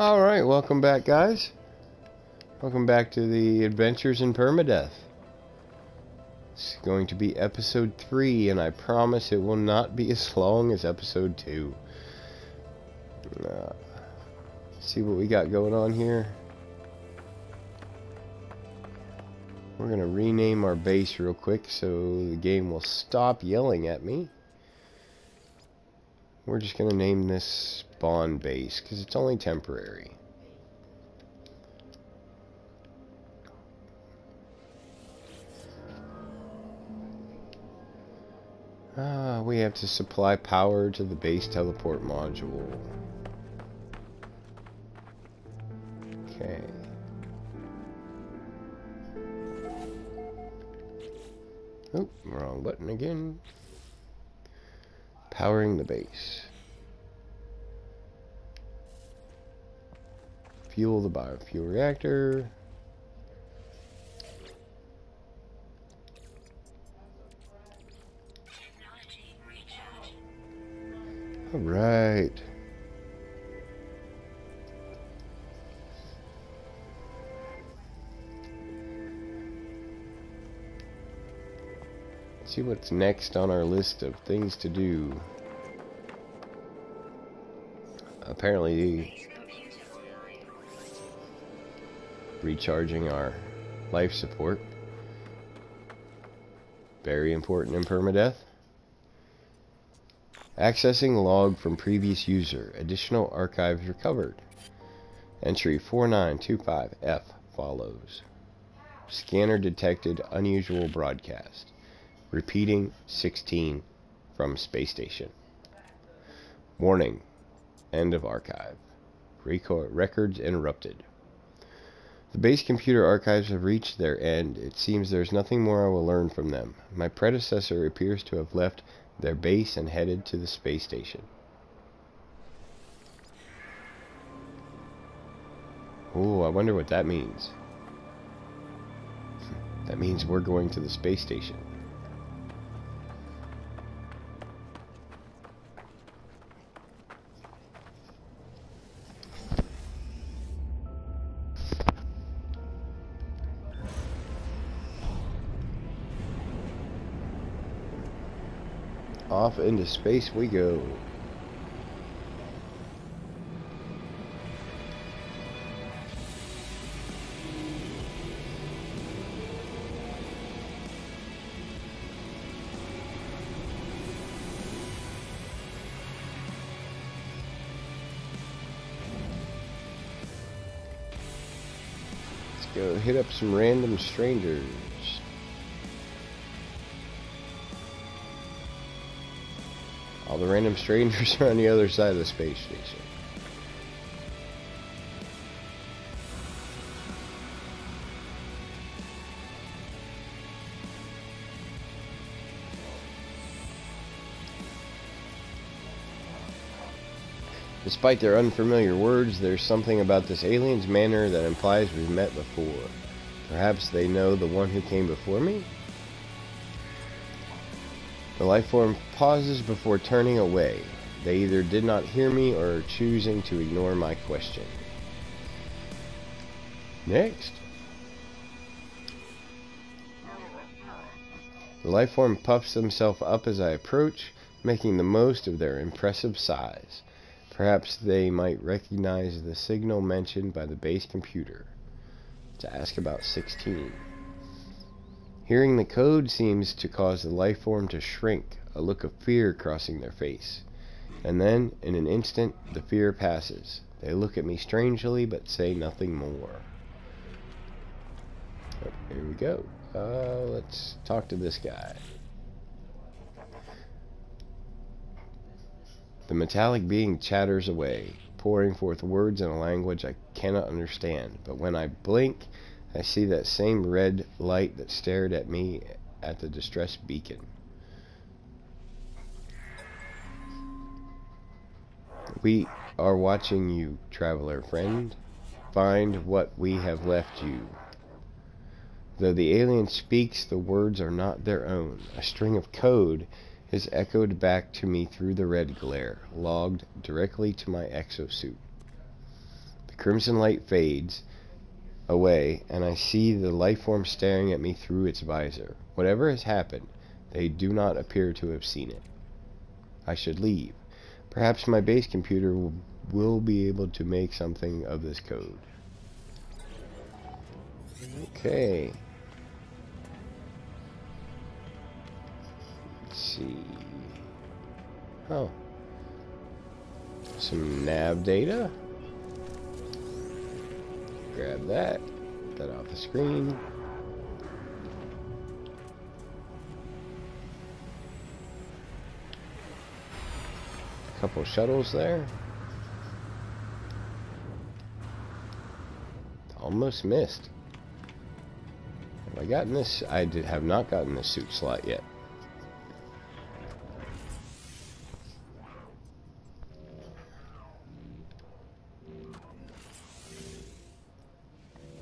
Alright, welcome back, guys. Welcome back to the Adventures in Permadeath. It's going to be episode 3, and I promise it will not be as long as episode 2. Let's see what we got going on here. We're going to rename our base real quick so the game will stop yelling at me. We're just going to name this spawn base because it's only temporary. We have to supply power to the base teleport module. Okay. Oh, wrong button again. Powering the base. Fuel the biofuel reactor. All right. Let's see what's next on our list of things to do. Apparently, recharging our life support. Very important in permadeath. Accessing log from previous user. Additional archives recovered. Entry 4925F follows. Scanner detected unusual broadcast. Repeating 16 from space station. Warning. End of archive. Records interrupted. The base computer archives have reached their end. It seems there's nothing more I will learn from them. My predecessor appears to have left their base and headed to the space station. Oh, I wonder what that means. That means we're going to the space station. Off into space we go. Let's go hit up some random strangers. All the random strangers are on the other side of the space station. Despite their unfamiliar words, there's something about this alien's manner that implies we've met before. Perhaps they know the one who came before me? The lifeform pauses before turning away. They either did not hear me or are choosing to ignore my question. Next. The lifeform puffs themselves up as I approach, making the most of their impressive size. Perhaps they might recognize the signal mentioned by the base computer. To ask about 16. Hearing the code seems to cause the lifeform to shrink, a look of fear crossing their face. And then, in an instant, the fear passes. They look at me strangely, but say nothing more. Oh, here we go. Let's talk to this guy. The metallic being chatters away, pouring forth words in a language I cannot understand. But when I blink, I see that same red light that stared at me at the distress beacon. We are watching you, traveler friend. Find what we have left you. Though the alien speaks, the words are not their own. A string of code is echoed back to me through the red glare, logged directly to my exosuit. The crimson light fades away, and I see the life form staring at me through its visor. Whatever has happened, they do not appear to have seen it. I should leave. Perhaps my base computer will be able to make something of this code. Okay. Let's see. Oh. Some nav data. Grab that. Get that off the screen. A couple shuttles there. Almost missed. Have I gotten this? I have not gotten the suit slot yet.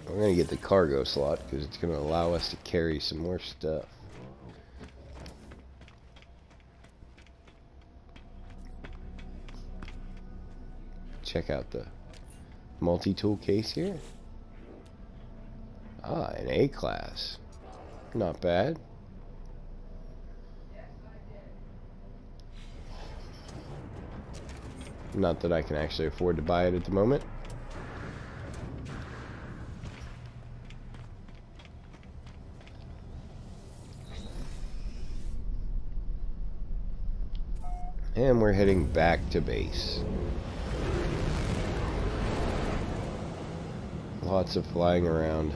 We're going to get the cargo slot because it's going to allow us to carry some more stuff. Check out the multi-tool case here. Ah, an A-class. Not bad. Not that I can actually afford to buy it at the moment. And we're heading back to base. Lots of flying around.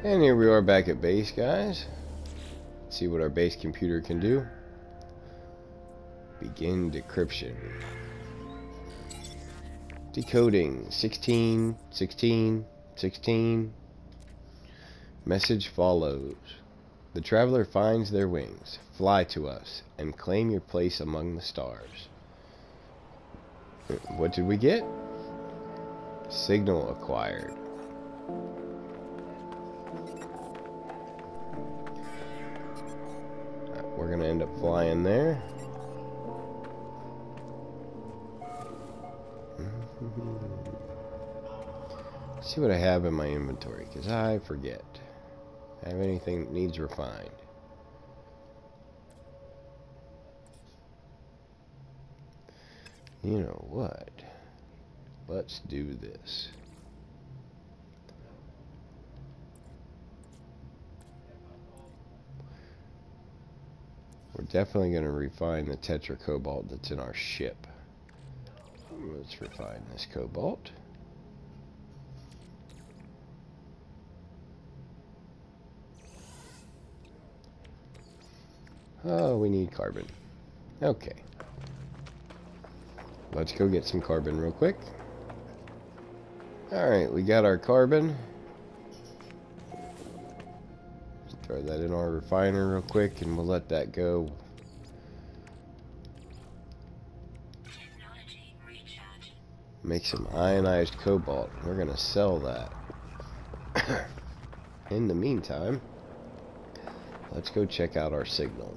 And here we are back at base, guys. Let's see what our base computer can do. Begin decryption. Decoding 16, 16, 16. Message follows. The traveler finds their wings. Fly to us and claim your place among the stars. What did we get? Signal acquired. We're going to end up flying there. See what I have in my inventory, because I forget. Have anything that needs refined? You know what? Let's do this. We're definitely going to refine the tetra cobalt that's in our ship. Let's refine this cobalt. Oh, we need carbon. Okay. Let's go get some carbon real quick. Alright, we got our carbon. Throw that in our refiner real quick and we'll let that go. Make some ionized cobalt. We're gonna sell that. In the meantime, let's go check out our signal.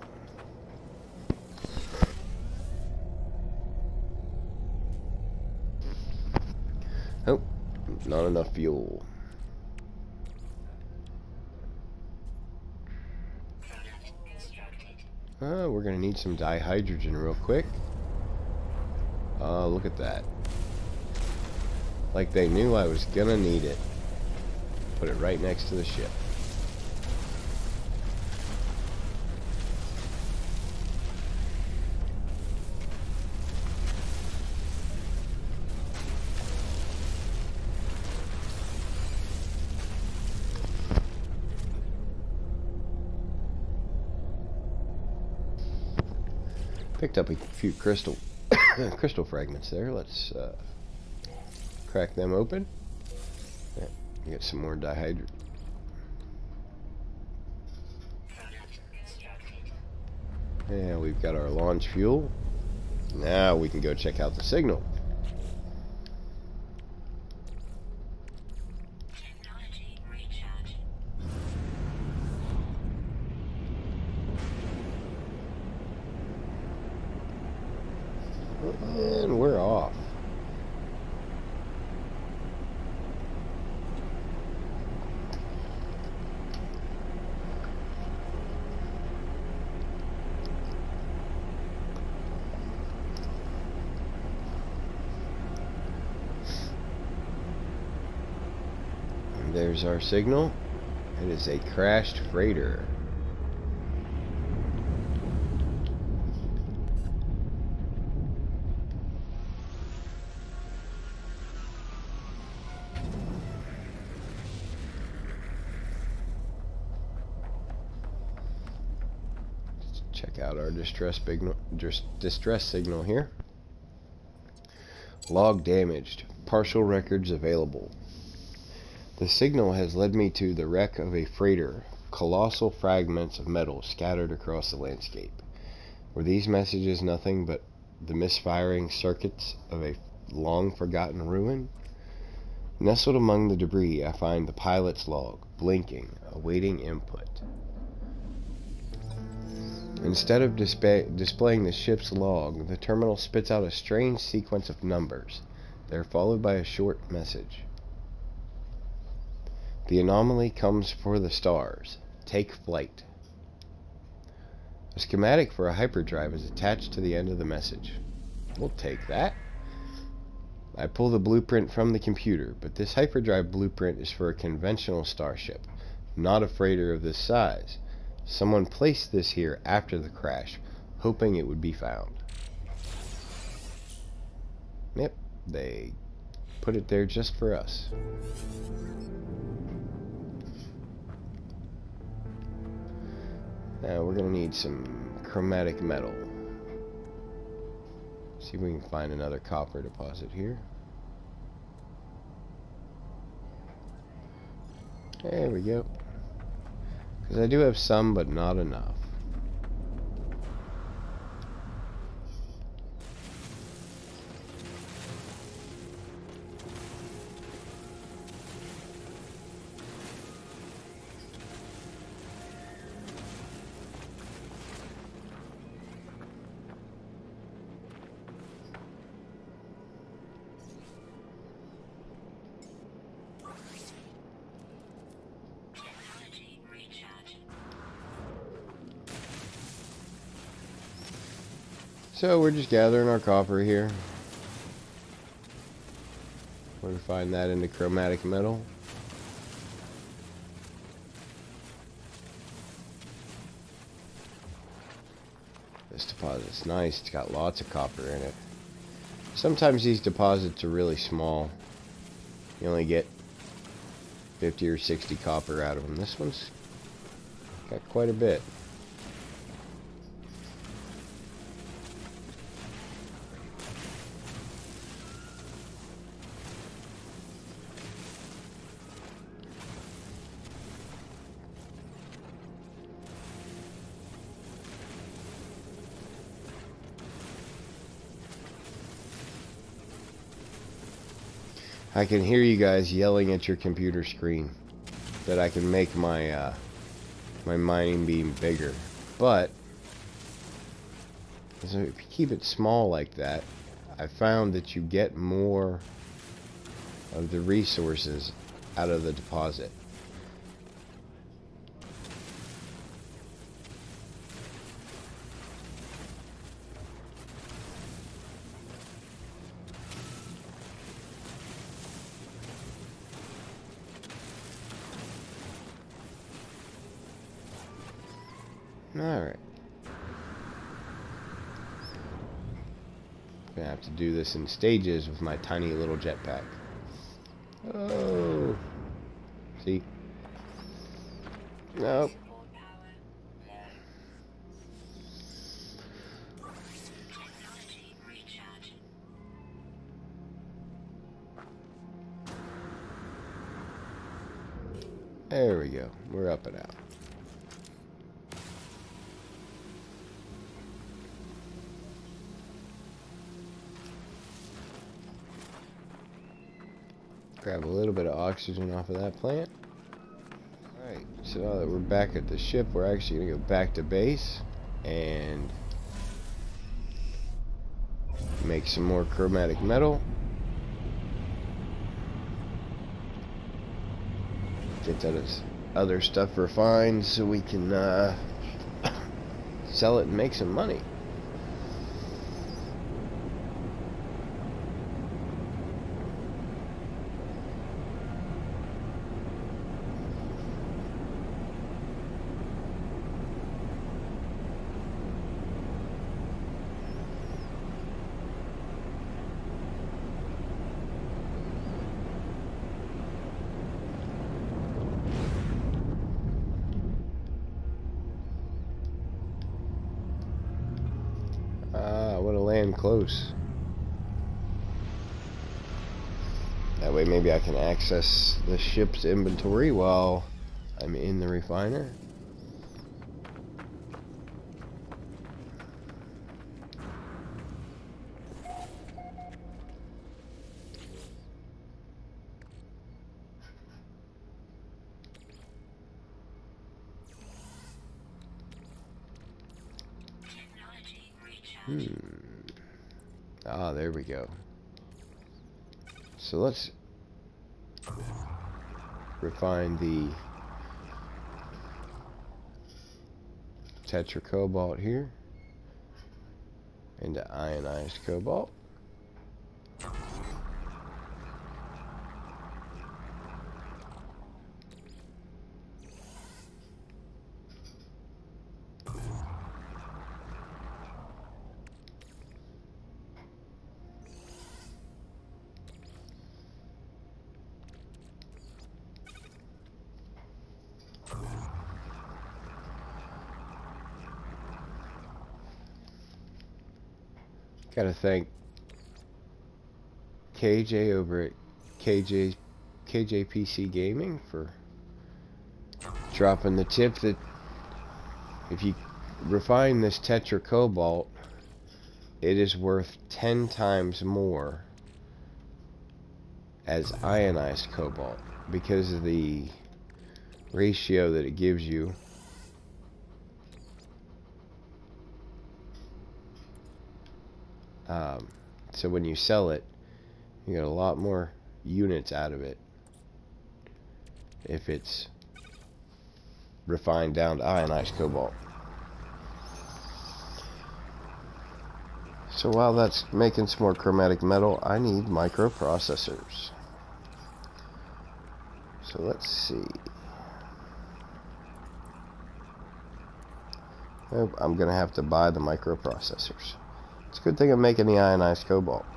Oh, not enough fuel. We're gonna need some dihydrogen real quick. Look at that. Like they knew I was gonna need it. Put it right next to the ship. Picked up a few crystal fragments there. Let's crack them open. Yeah, get some more dihydrogen. Yeah, we've got our launch fuel. Now we can go check out the signal. And we're off. And there's our signal. It is a crashed freighter. Check out our distress signal here. Log damaged. Partial records available. The signal has led me to the wreck of a freighter. Colossal fragments of metal scattered across the landscape. Were these messages nothing but the misfiring circuits of a long-forgotten ruin? Nestled among the debris, I find the pilot's log, blinking, awaiting input. Instead of displaying the ship's log, the terminal spits out a strange sequence of numbers. They are followed by a short message. The anomaly comes for the stars. Take flight. A schematic for a hyperdrive is attached to the end of the message. We'll take that. I pull the blueprint from the computer, but this hyperdrive blueprint is for a conventional starship, not a freighter of this size. Someone placed this here after the crash, hoping it would be found. Yep, they put it there just for us. Now we're gonna need some chromatic metal. See if we can find another copper deposit here. There we go. Because I do have some, but not enough. So we're just gathering our copper here. We're gonna find that in the chromatic metal. This deposit's nice. It's got lots of copper in it. Sometimes these deposits are really small. You only get 50 or 60 copper out of them. This one's got quite a bit. I can hear you guys yelling at your computer screen that I can make my my mining beam bigger, but so if you keep it small like that, I found that you get more of the resources out of the deposit. Alright. Gonna have to do this in stages with my tiny little jetpack. Oh. See? Nope. There we go. We're up and out. Grab a little bit of oxygen off of that plant. Alright, so now that we're back at the ship, we're actually going to go back to base and make some more chromatic metal. Get that other stuff refined so we can sell it and make some money. Close. That way maybe I can access the ship's inventory while I'm in the refiner. Ah, there we go. So let's refine the tetracobalt here into ionized cobalt. Gotta thank KJ over at KJPC Gaming for dropping the tip that if you refine this tetracobalt, it is worth 10 times more as ionized cobalt because of the ratio that it gives you. So when you sell it, you get a lot more units out of it if it's refined down to ionized cobalt. So while that's making some more chromatic metal, I need microprocessors. So let's see. I'm gonna have to buy the microprocessors. It's a good thing I'm making the ionized cobalt,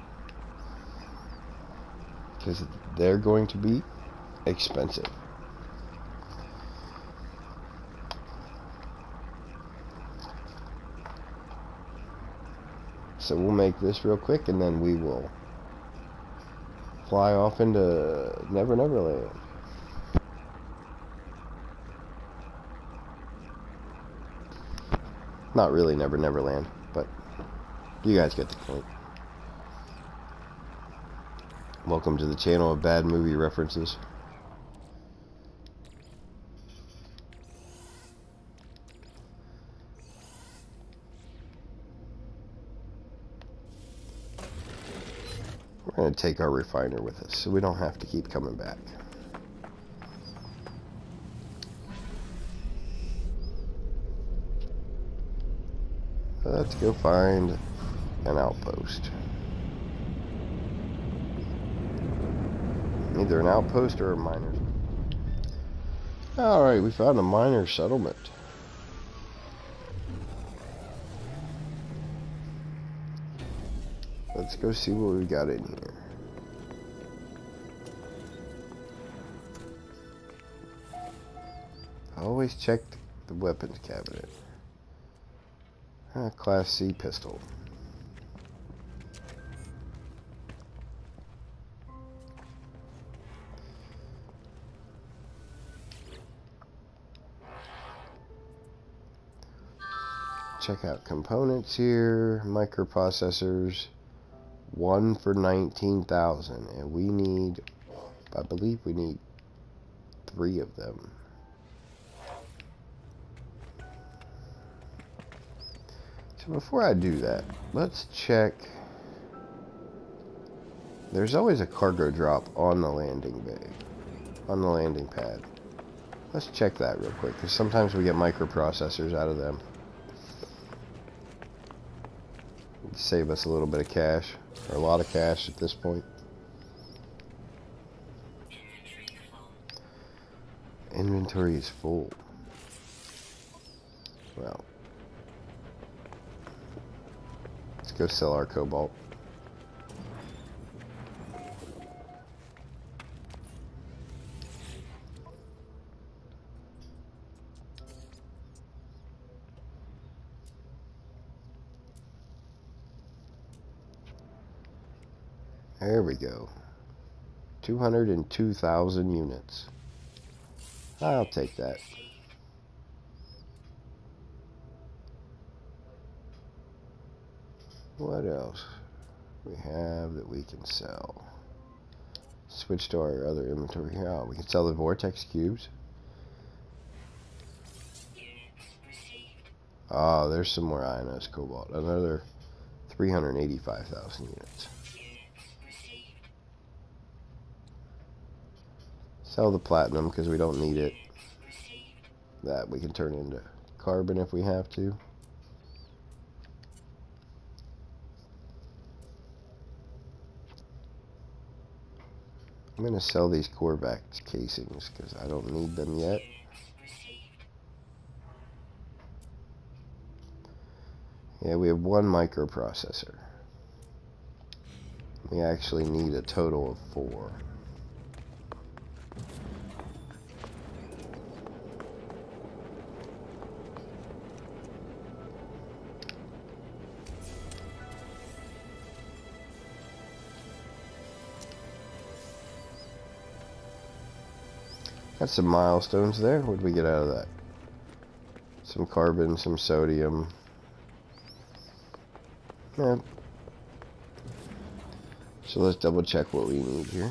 because they're going to be expensive. So we'll make this real quick and then we will fly off into Never Never Land. Not really Never Never Land, but you guys get the point. Welcome to the channel of bad movie references. We're going to take our refiner with us so we don't have to keep coming back. Let's go find an outpost. Either an outpost or a miner. Alright, we found a miner settlement. let's go see what we got in here. Always check the weapons cabinet. Class C pistol. Check out components here. Microprocessors. 1 for 19,000. And we need, I believe we need 3 of them. So before I do that, let's check. There's always a cargo drop on the landing bay, on the landing pad. Let's check that real quick, because sometimes we get microprocessors out of them. Save us a little bit of cash, or a lot of cash at this point. Inventory is full. Well, let's go sell our cobalt. There we go. 202,000 units. I'll take that. What else we have that we can sell? Switch to our other inventory here. Oh, we can sell the vortex cubes. Oh, there's some more ionized cobalt. Another 385,000 units. Sell the platinum because we don't need it. That we can turn into carbon if we have to. I'm going to sell these Korvax casings because I don't need them yet. Yeah, we have 1 microprocessor. We actually need a total of 4. Got some milestones there. What did we get out of that? Some carbon, some sodium. Yeah. So let's double check what we need here.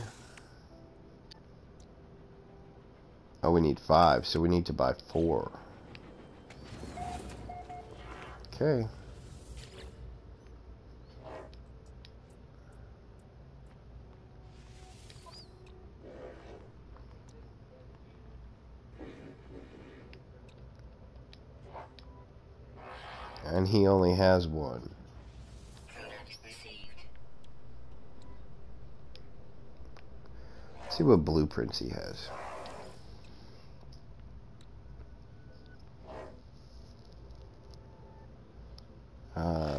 Oh, we need 5, so we need to buy 4. Okay. And he only has 1. Let's see what blueprints he has.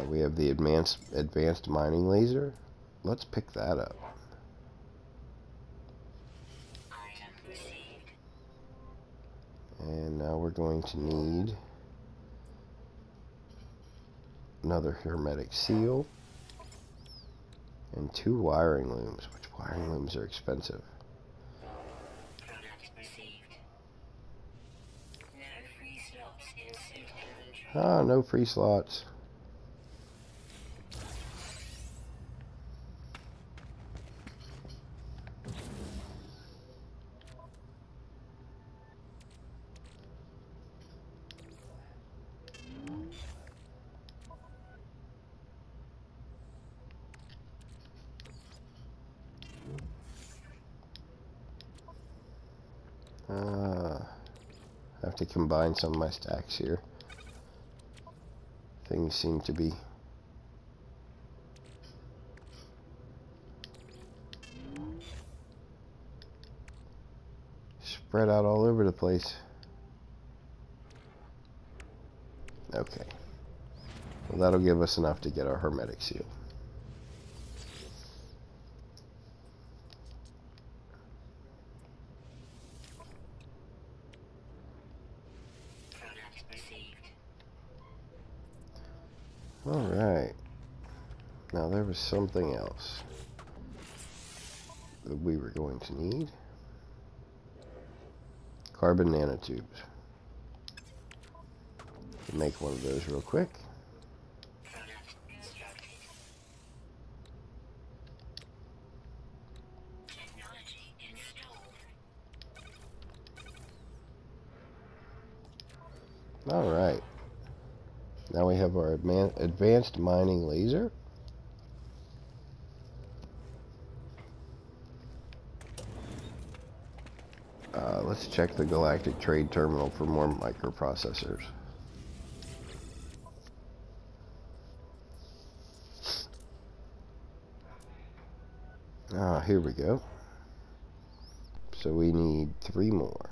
We have the advanced mining laser. Let's pick that up. And now we're going to need another hermetic seal and 2 wiring looms. Which wiring looms are expensive? Ah, no free slots. I have to combine some of my stacks here. Things seem to be spread out all over the place. Okay. Well, that'll give us enough to get our hermetic seal. Alright. Now there was something else that we were going to need. Carbon nanotubes. Make one of those real quick. Alright. Now we have our advanced mining laser. Let's check the Galactic Trade Terminal for more microprocessors. Here we go. So we need 3 more.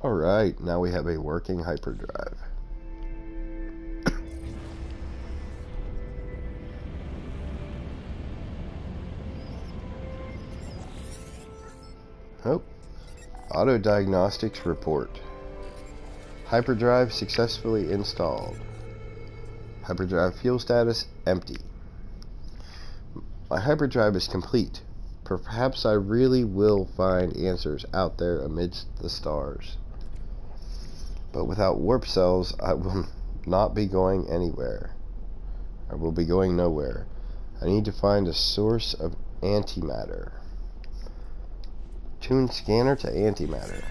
Alright, now we have a working hyperdrive. Oh, auto diagnostics report. Hyperdrive successfully installed. Hyperdrive fuel status empty. My hyperdrive is complete. Perhaps I really will find answers out there amidst the stars. But without warp cells, I will not be going anywhere. I will be going nowhere. I need to find a source of antimatter. Tune scanner to antimatter.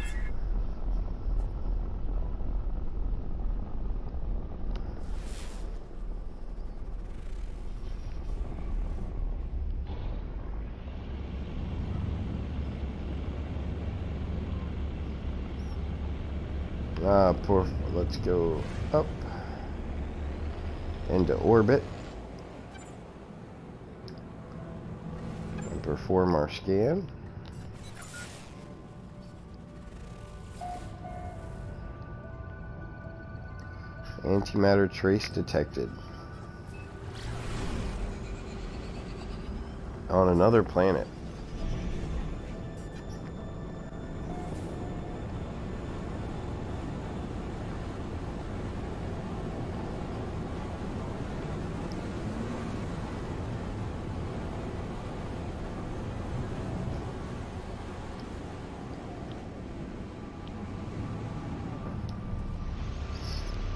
Let's go up into orbit and perform our scan. Antimatter trace detected on another planet.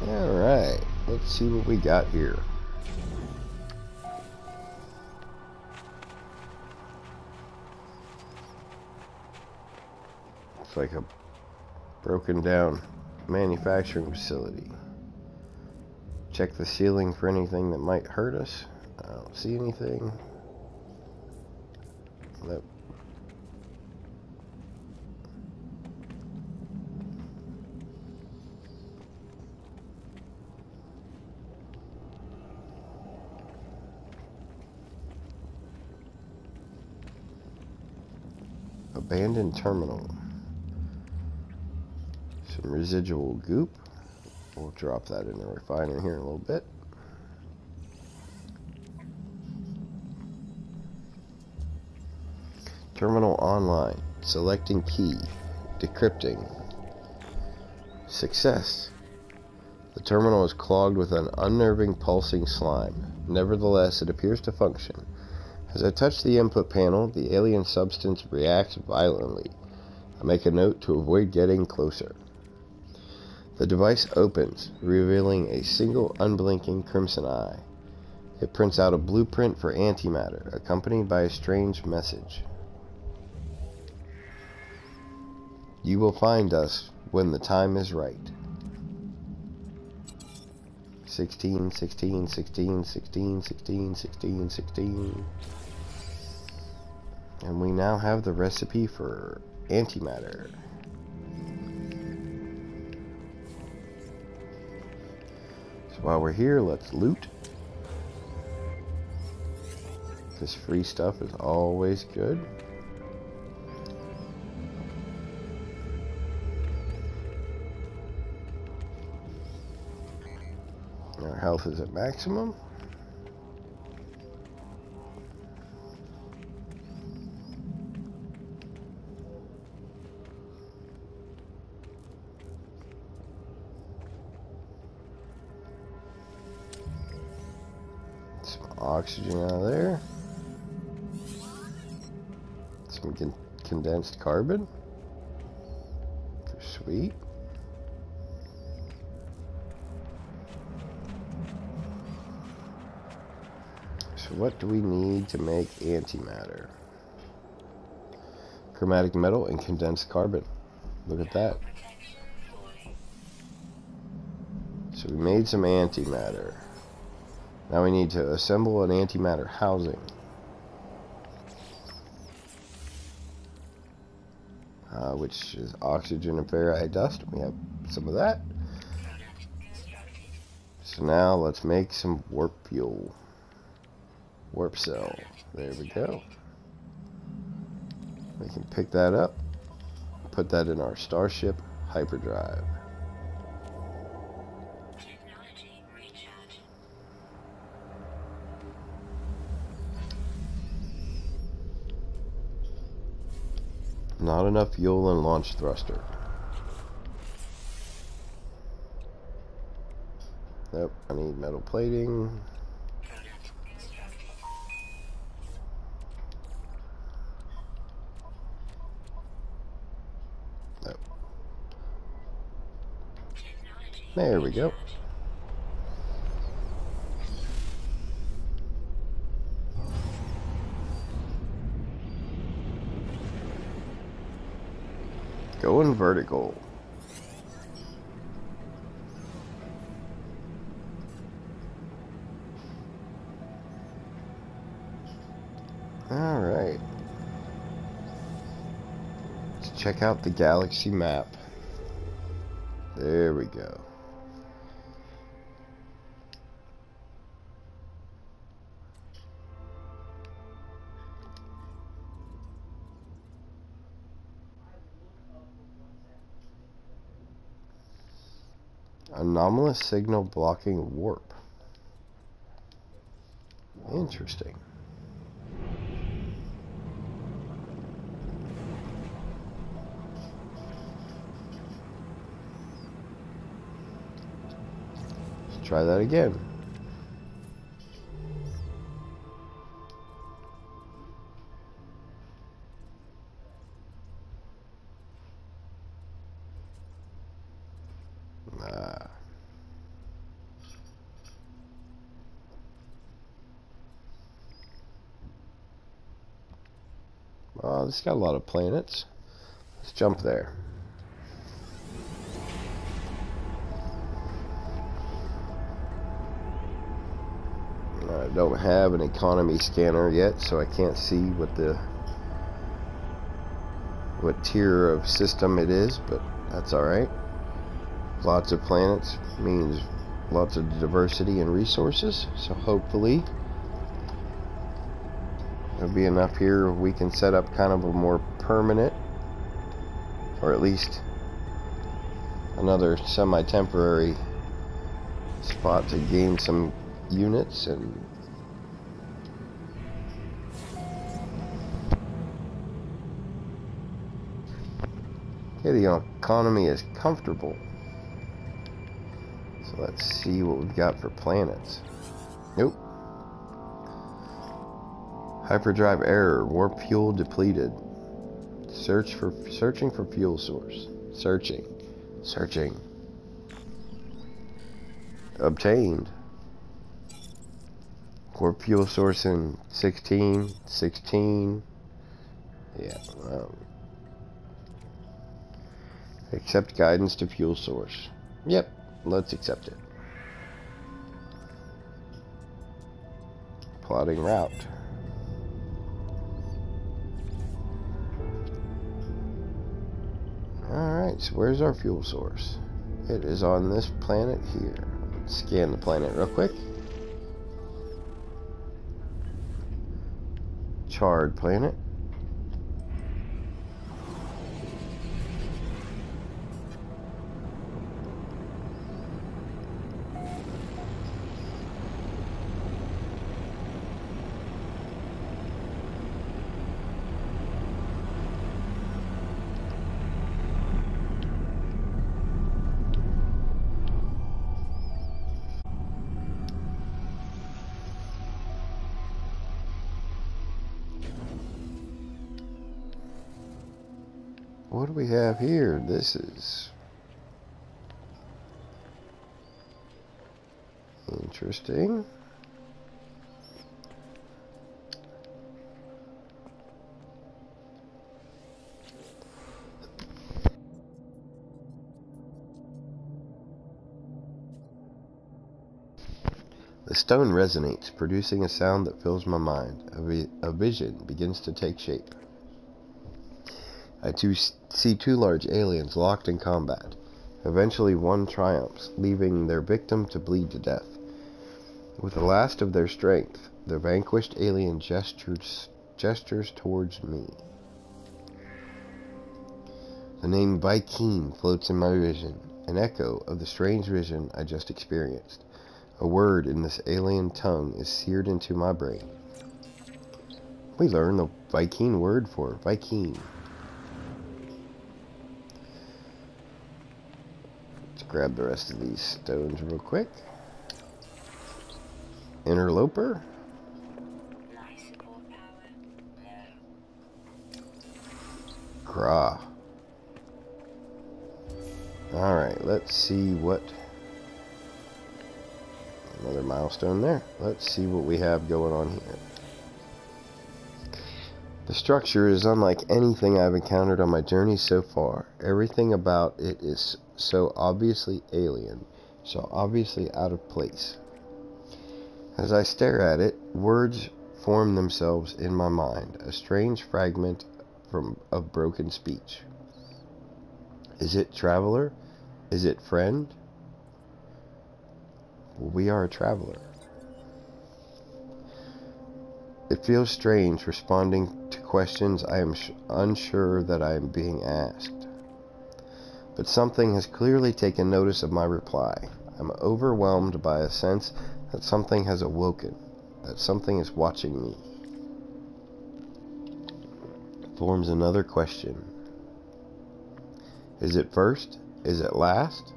Alright, let's see what we got here. It's like a broken down manufacturing facility. Check the ceiling for anything that might hurt us. I don't see anything. Nope. Abandoned terminal. Some residual goop. We'll drop that in the refiner here in a little bit. Terminal online. Selecting key. Decrypting. Success. The terminal is clogged with an unnerving pulsing slime. Nevertheless, it appears to function. As I touch the input panel, the alien substance reacts violently. I make a note to avoid getting closer. The device opens, revealing a single unblinking crimson eye. It prints out a blueprint for antimatter, accompanied by a strange message. You will find us when the time is right. 16, 16, 16, 16, 16, 16, 16. And we now have the recipe for antimatter. So So while we're here, let's loot. This free stuff is always good. Our health is at maximum. Some oxygen out of there. Some condensed carbon. Sweet. So what do we need to make antimatter? Chromatic metal and condensed carbon. Look at that. So we made some antimatter. Now we need to assemble an antimatter housing. Which is oxygen and ferrite dust. We have some of that. So now let's make some warp fuel. Warp cell. There we go. We can pick that up, put that in our Starship hyperdrive. Not enough fuel and launch thruster. Nope, I need metal plating. Nope. There we go. Going vertical. All right. Let's check out the galaxy map. There we go. Anomalous signal blocking warp. Interesting. Let's try that again. It's got a lot of planets. Let's jump there. I don't have an economy scanner yet, so I can't see what tier of system it is, but that's alright. Lots of planets means lots of diversity and resources, so hopefully there'll be enough here we can set up kind of a more permanent, or at least another semi-temporary spot to gain some units and okay, the economy is comfortable. So let's see what we've got for planets. Nope. Hyperdrive error. Warp fuel depleted. Searching for fuel source. Searching. Obtained. Warp fuel source in 16. Yeah. Accept guidance to fuel source. Yep. Let's accept it. Plotting route. Alright, so where's our fuel source? It is on this planet here. Scan the planet real quick. Charred planet. What do we have here? This is interesting. The stone resonates, producing a sound that fills my mind. A vision begins to take shape. I see two large aliens locked in combat. Eventually one triumphs, leaving their victim to bleed to death. With the last of their strength, the vanquished alien gestures towards me. The name Vy'keen floats in my vision, an echo of the strange vision I just experienced. A word in this alien tongue is seared into my brain. We learn the Vy'keen word for Vy'keen. Grab the rest of these stones real quick. Interloper. Grah. Alright, let's see what... Another milestone there. Let's see what we have going on here. The structure is unlike anything I've encountered on my journey so far. Everything about it is so obviously alien, so obviously out of place. As I stare at it, words form themselves in my mind, a strange fragment of broken speech. Is it traveler? Is it friend? Well, we are a traveler. It feels strange responding to questions I am unsure that I am being asked. But something has clearly taken notice of my reply. I'm overwhelmed by a sense that something has awoken, that something is watching me. It forms another question. Is it first? Is it last?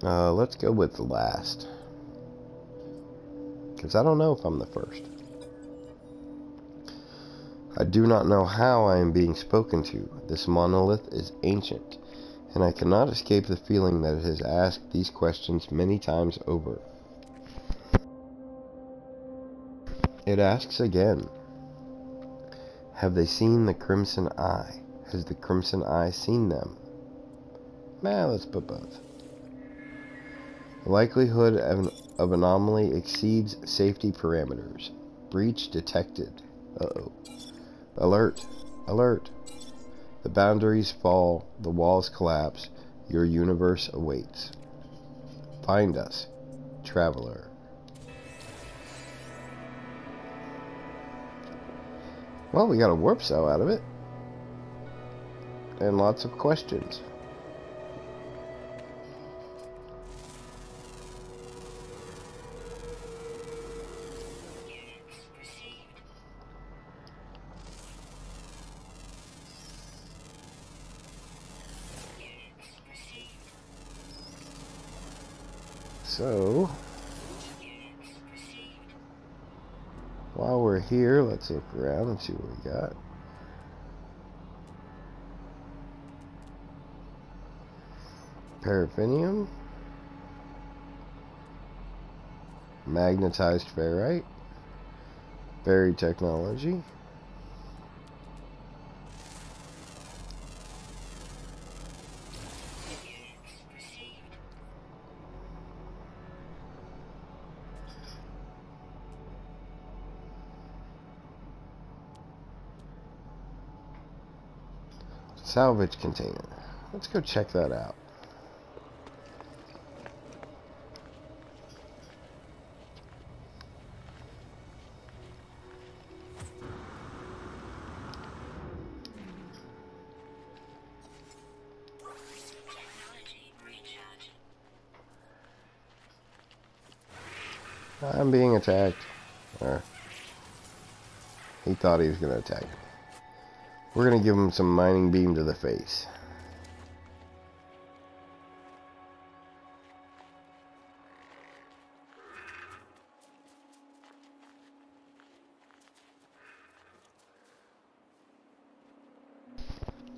Let's go with last. Because I don't know if I'm the first. I do not know how I am being spoken to. This monolith is ancient, and I cannot escape the feeling that it has asked these questions many times over. It asks again. Have they seen the Crimson Eye? Has the Crimson Eye seen them? Let's put both. The likelihood of anomaly exceeds safety parameters. Breach detected. Uh-oh. Alert! Alert! The boundaries fall, the walls collapse, your universe awaits. Find us, traveler. Well, we got a warp cell out of it. And lots of questions. So, while we're here, let's look around and see what we got. Paraffinium, magnetized ferrite, buried technology, salvage container. Let's go check that out. I'm being attacked. Or he thought he was going to attack me. We're going to give him some mining beam to the face.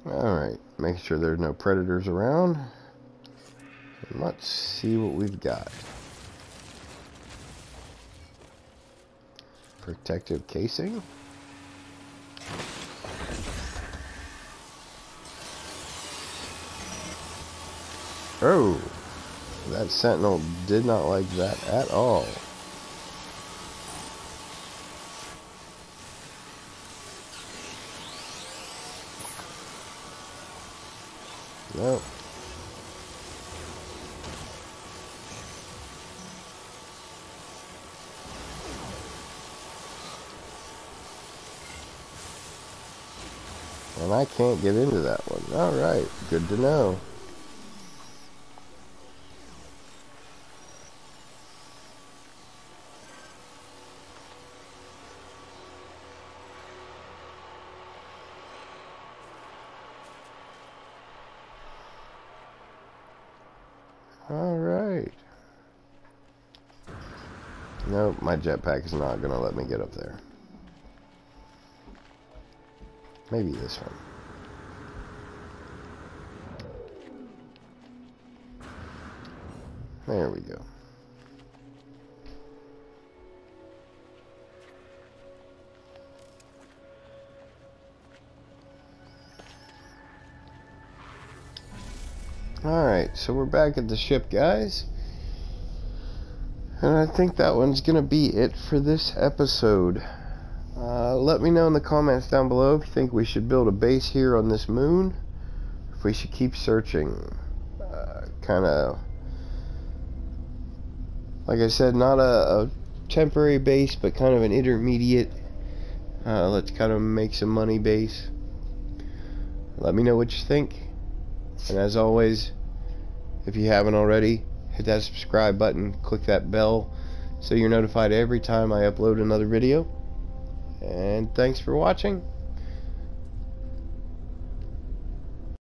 Alright, make sure there's no predators around. And let's see what we've got. Protective casing. Oh, that sentinel did not like that at all. No. And I can't get into that one. Alright, good to know. Alright. Nope, my jetpack is not going to let me get up there. Maybe this one. There we go. Alright, so we're back at the ship, guys. And I think that one's gonna be it for this episode. Let me know in the comments down below if you think we should build a base here on this moon, if we should keep searching. Kinda, like I said, not a temporary base, but kind of an intermediate, let's kind of make some money base. Let me know what you think. And as always, if you haven't already, hit that subscribe button, click that bell so you're notified every time I upload another video. And thanks for watching.